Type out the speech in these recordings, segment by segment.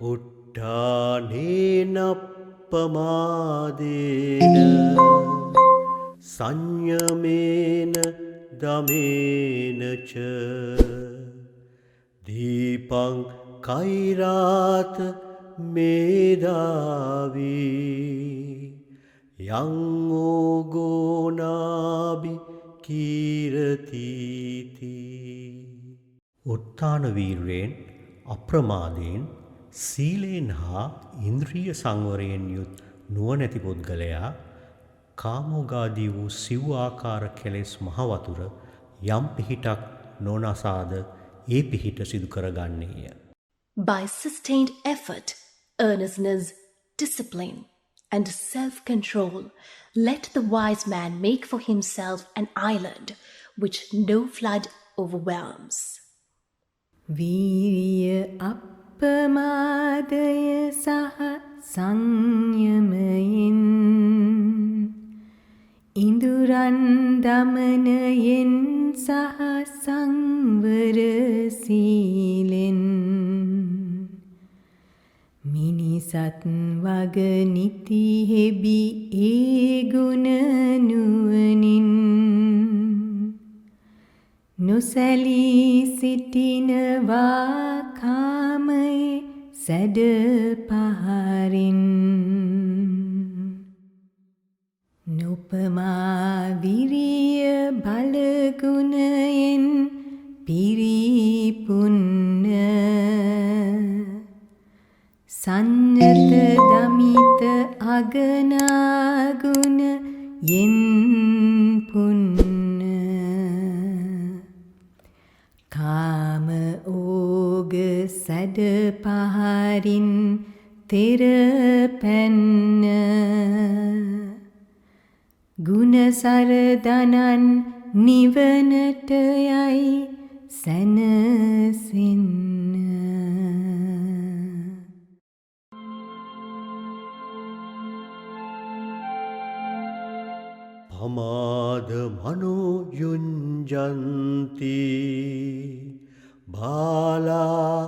උට්ඨානේන පමාදේන සංයමේන දමේනච දීපං කෛරාත මේදාවී යං ඕගෝනාබි කීරතීති. උත්තාන වීරයෙන් අප්‍රමාදයෙන් සීලයෙන් හා ඉන්ද්‍රිය සංවරයෙන් යුත් නුවණැති පුද්ගලයා කාමෝගාදී වූ සිව් ආකාර කෙලෙස් මහවතුර යම් පිහිටක් නොනසාද ඒ පිහිට සිදු කරගන්නේය. By sustained effort, earnestness, discipline, and self-control, let the wise man make for himself an island which no flood overwhelms. Viriya අප්පමාදය සහ සංයමයෙන් ඉඳුරන් දමනයෙන් සහ සංවර සීලෙන් මිනිසත් වග නිති හෙබි ඒ ගුණ නුවණින් නොසැලී සිටිනවා කාමයේ සැඩ පහරින් නුපමා විරිය බලගුණයෙන් පිරිපුන්න සංයත දමිත අගනාගුණ යෙන් පුන්න කාම ඕග සැඩ පහරින් තෙරපැන්න ගුණ සරදනන් නිවනට යයි සැනසෙන්න. පමාද මනෝ යුඤ්ජන්ති බාලා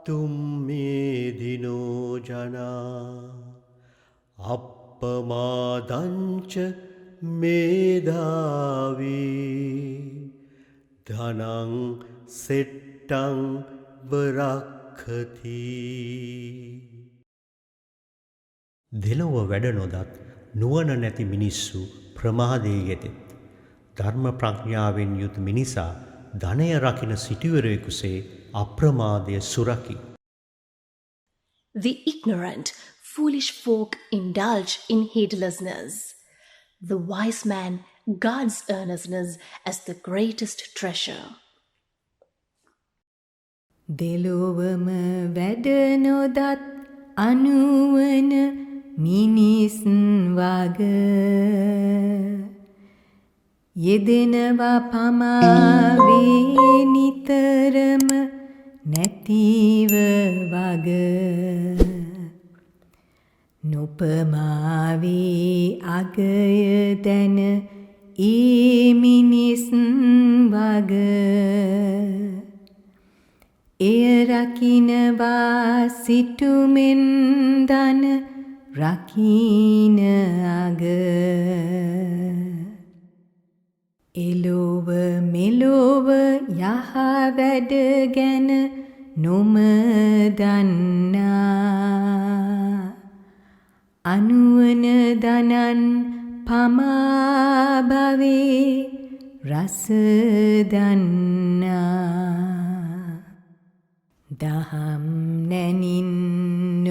තුම්මේදිනෝ ජනා අප්පමාදංච මේධාවී ධනං සෙට්ටං වරක්ඛති. දෙලොව වැඩ නොදත් නුවණ නැති මිනිස්සු ප්‍රමාදයේ යෙතෙත්. ධර්ම ප්‍රඥාවෙන් යුත් මිනිසා ධනය රකින සිටුවරයෙකුසේ අප්‍රමාදය සුරකි. The ignorant, foolish folk indulge in heedlessness. The wise man guards earnestness as the greatest treasure. දෙලොවම වැඩ නොදත් අනුවන මිනිස් වග යෙදෙනවා පමාවේ නිතරම නැතිව වග නොපමාවේ අගය දැන ඒ මිනිස් වග එය රකින්වා සිටුමෙන් දන රකින්න අග එලොව මෙලොව යහ වැඩ ගැන නොම දන්නා අනුවන දනන් පමා භවේ රස දන්නා දහම් නැනින්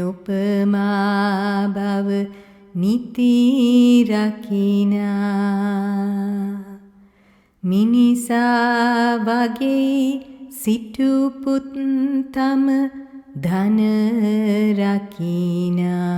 උපමා බව නිති රකිනා මිනිසා වගේ සිටු පුත් තම ධන රකිනා